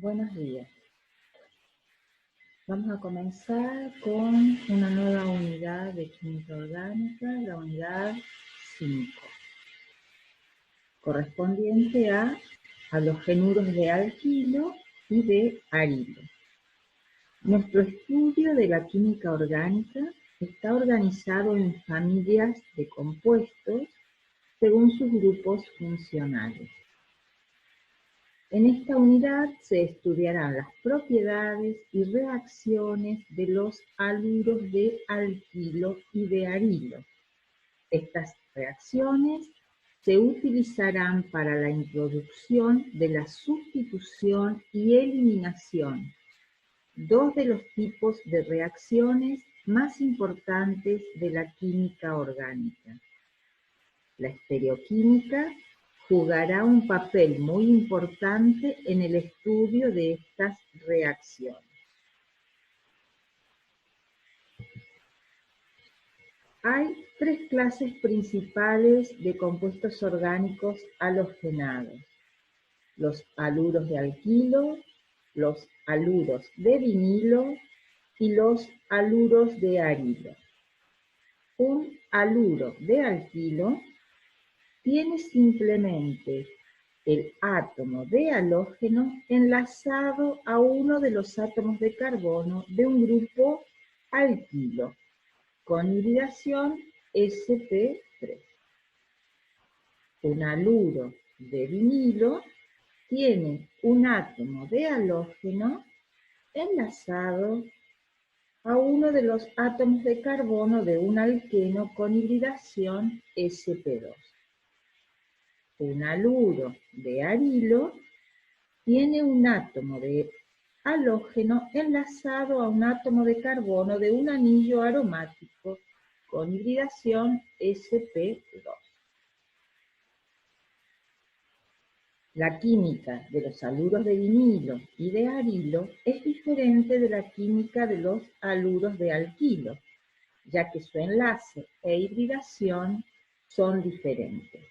Buenos días. Vamos a comenzar con una nueva unidad de química orgánica, la unidad 5, correspondiente a halogenuros de alquilo y de arilo. Nuestro estudio de la química orgánica está organizado en familias de compuestos según sus grupos funcionales. En esta unidad se estudiarán las propiedades y reacciones de los haluros de alquilo y de arilo. Estas reacciones se utilizarán para la introducción de la sustitución y eliminación, dos de los tipos de reacciones más importantes de la química orgánica. La estereoquímica jugará un papel muy importante en el estudio de estas reacciones. Hay tres clases principales de compuestos orgánicos halogenados: los haluros de alquilo, los haluros de vinilo y los haluros de arilo. Un haluro de alquilo tiene simplemente el átomo de halógeno enlazado a uno de los átomos de carbono de un grupo alquilo con hibridación sp3. Un haluro de vinilo tiene un átomo de halógeno enlazado a uno de los átomos de carbono de un alqueno con hibridación sp2. Un haluro de arilo tiene un átomo de halógeno enlazado a un átomo de carbono de un anillo aromático con hibridación sp2. La química de los haluros de vinilo y de arilo es diferente de la química de los haluros de alquilo, ya que su enlace e hibridación son diferentes.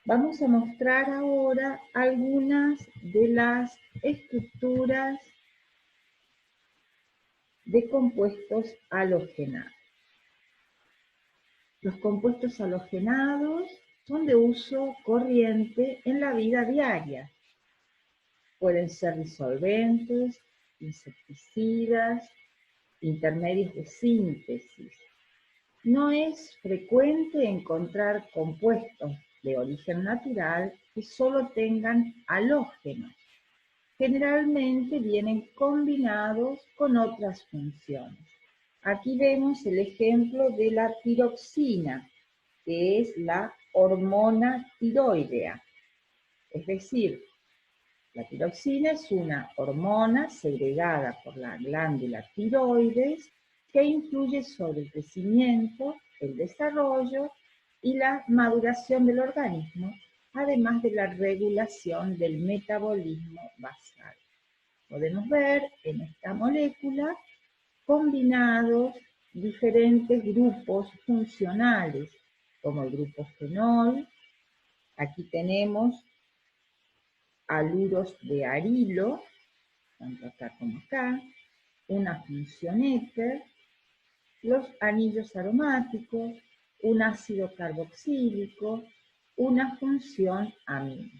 Vamos a mostrar ahora algunas de las estructuras de compuestos halogenados. Los compuestos halogenados son de uso corriente en la vida diaria. Pueden ser disolventes, insecticidas, intermedios de síntesis. No es frecuente encontrar compuestos de origen natural que solo tengan halógenos. Generalmente vienen combinados con otras funciones. Aquí vemos el ejemplo de la tiroxina, que es la hormona tiroidea. Es decir, la tiroxina es una hormona segregada por la glándula tiroides que influye sobre el crecimiento, el desarrollo y la maduración del organismo, además de la regulación del metabolismo basal. Podemos ver en esta molécula combinados diferentes grupos funcionales, como el grupo fenol. Aquí tenemos haluros de arilo, tanto acá como acá, una función éter, los anillos aromáticos, un ácido carboxílico, una función amino.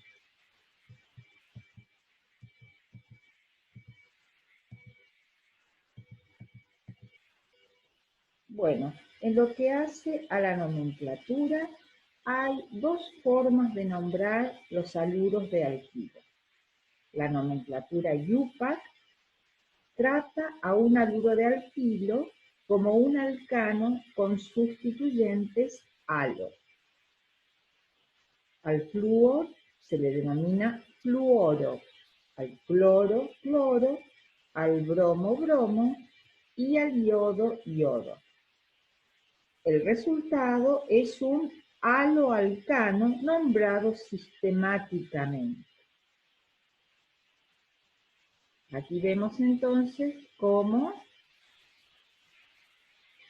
Bueno, en lo que hace a la nomenclatura, hay dos formas de nombrar los haluros de alquilo. La nomenclatura IUPAC trata a un haluro de alquilo como un alcano con sustituyentes halo. Al flúor se le denomina fluoro, al cloro, cloro, al bromo, bromo y al iodo, iodo. El resultado es un haloalcano nombrado sistemáticamente. Aquí vemos entonces cómo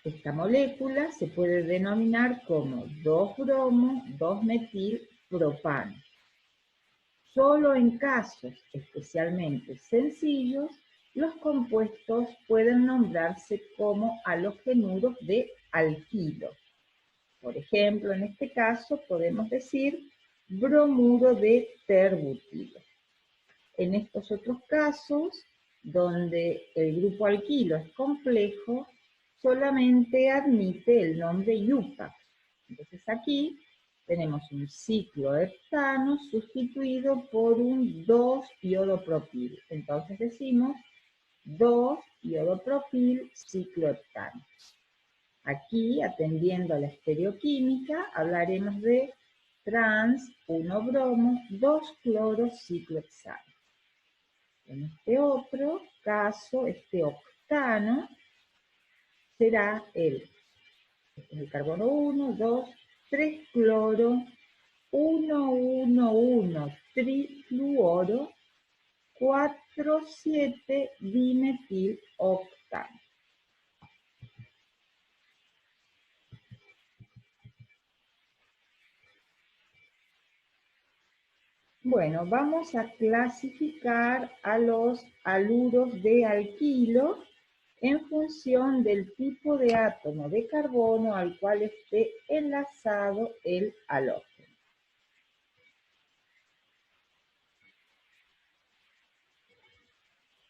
esta molécula se puede denominar como 2-bromo, 2-metil-propano. Solo en casos especialmente sencillos, los compuestos pueden nombrarse como halogenuros de alquilo. Por ejemplo, en este caso podemos decir bromuro de terbutilo. En estos otros casos, donde el grupo alquilo es complejo, solamente admite el nombre IUPAC. Entonces aquí tenemos un cicloheptano sustituido por un 2-iodopropil. Entonces decimos 2-iodopropil cicloheptano. Aquí, atendiendo a la estereoquímica, hablaremos de trans 1-bromo 2-clorociclohexano. En este otro caso, este octano será este es el carbono 1, 2, 3-cloro, 1,1,1 trifluoro, 4,7-dimetiloctano. Bueno, vamos a clasificar a los haluros de alquilo en función del tipo de átomo de carbono al cual esté enlazado el halógeno.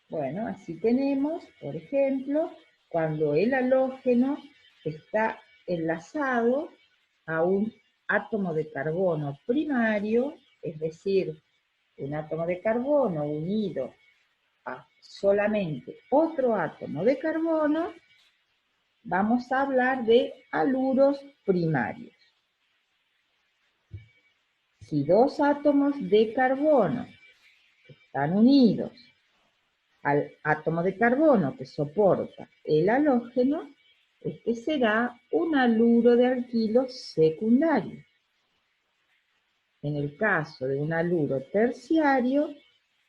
Bueno, así tenemos, por ejemplo, cuando el halógeno está enlazado a un átomo de carbono primario, es decir, un átomo de carbono unido a solamente otro átomo de carbono, vamos a hablar de haluros primarios. Si dos átomos de carbono están unidos al átomo de carbono que soporta el halógeno, este será un haluro de alquilo secundario. En el caso de un haluro terciario,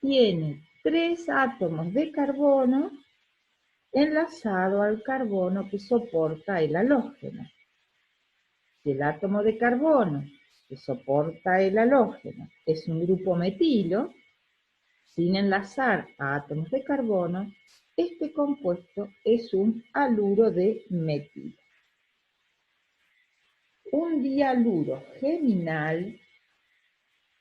tiene 3 átomos de carbono enlazado al carbono que soporta el halógeno. Si el átomo de carbono que soporta el halógeno es un grupo metilo, sin enlazar a átomos de carbono, este compuesto es un haluro de metilo. Un dihaluro geminal,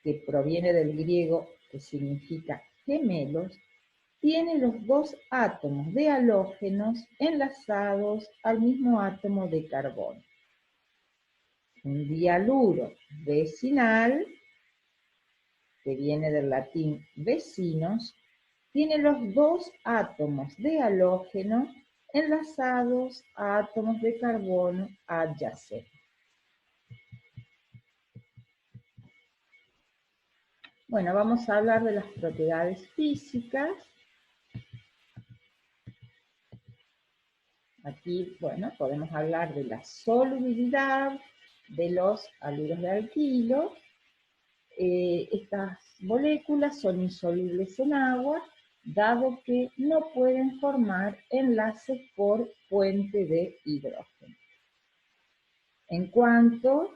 que proviene del griego que significa gemelos, tiene los dos átomos de halógenos enlazados al mismo átomo de carbono. Un dihaluro vecinal, que viene del latín vecinos, tiene los dos átomos de halógeno enlazados a átomos de carbono adyacentes. Bueno, vamos a hablar de las propiedades físicas. Aquí, bueno, podemos hablar de la solubilidad de los haluros de alquilo. Estas moléculas son insolubles en agua, dado que no pueden formar enlaces por puente de hidrógeno. En cuanto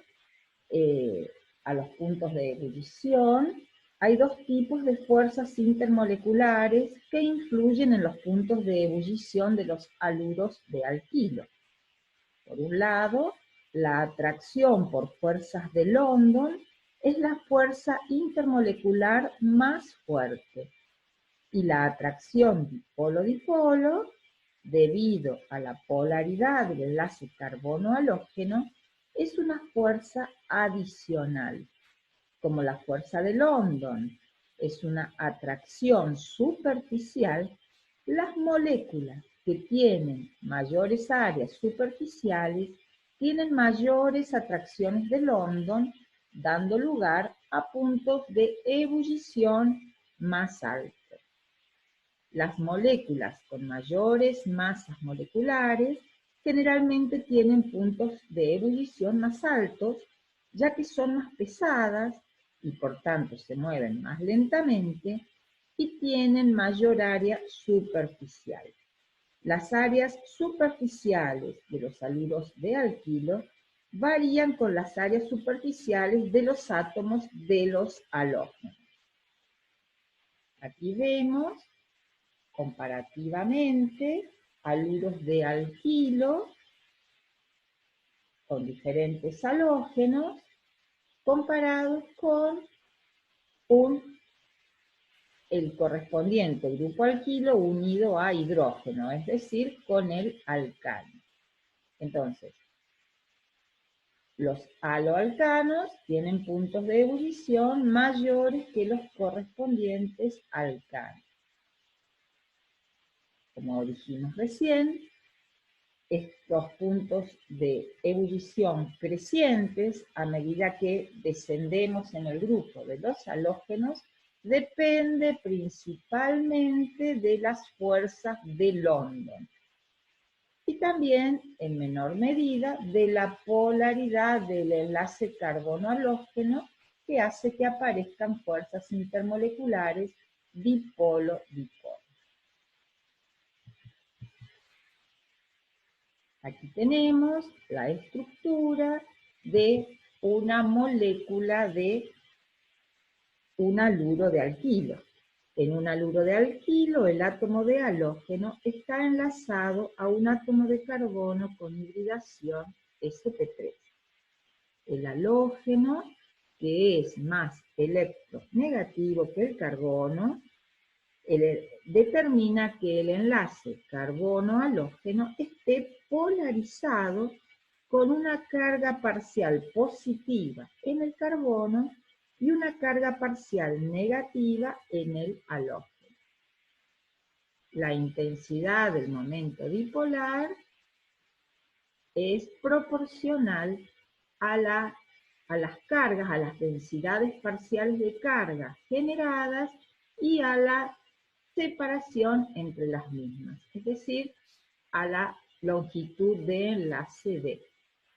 a los puntos de ebullición, hay dos tipos de fuerzas intermoleculares que influyen en los puntos de ebullición de los haluros de alquilo. Por un lado, la atracción por fuerzas de London es la fuerza intermolecular más fuerte, y la atracción dipolo-dipolo, debido a la polaridad del enlace carbono-halógeno, es una fuerza adicional. Como la fuerza de London es una atracción superficial, las moléculas que tienen mayores áreas superficiales tienen mayores atracciones de London, dando lugar a puntos de ebullición más altos. Las moléculas con mayores masas moleculares generalmente tienen puntos de ebullición más altos, ya que son más pesadas y por tanto se mueven más lentamente y tienen mayor área superficial. Las áreas superficiales de los haluros de alquilo varían con las áreas superficiales de los átomos de los halógenos. Aquí vemos comparativamente haluros de alquilo con diferentes halógenos comparados con el correspondiente grupo alquilo unido a hidrógeno, es decir, con el alcano. Entonces, los haloalcanos tienen puntos de ebullición mayores que los correspondientes alcanos. Como dijimos recién, estos puntos de ebullición crecientes a medida que descendemos en el grupo de los halógenos depende principalmente de las fuerzas de London y también en menor medida de la polaridad del enlace carbono-halógeno que hace que aparezcan fuerzas intermoleculares dipolo-dipolo. Aquí tenemos la estructura de una molécula de un haluro de alquilo. En un haluro de alquilo, el átomo de halógeno está enlazado a un átomo de carbono con hibridación sp3. El halógeno, que es más electronegativo que el carbono, determina que el enlace carbono-halógeno esté polarizado con una carga parcial positiva en el carbono y una carga parcial negativa en el halógeno. La intensidad del momento dipolar es proporcional a las cargas, a las densidades parciales de carga generadas y a la separación entre las mismas, es decir, a la longitud de enlace D.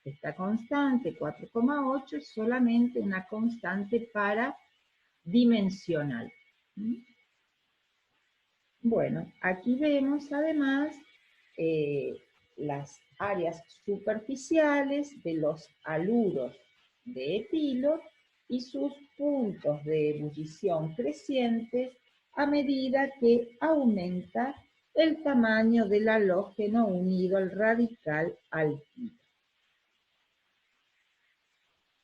Esta constante 4,8 es solamente una constante paradimensional. Bueno, aquí vemos además las áreas superficiales de los haluros de etilo y sus puntos de ebullición crecientes a medida que aumenta el tamaño del halógeno unido al radical alquilo.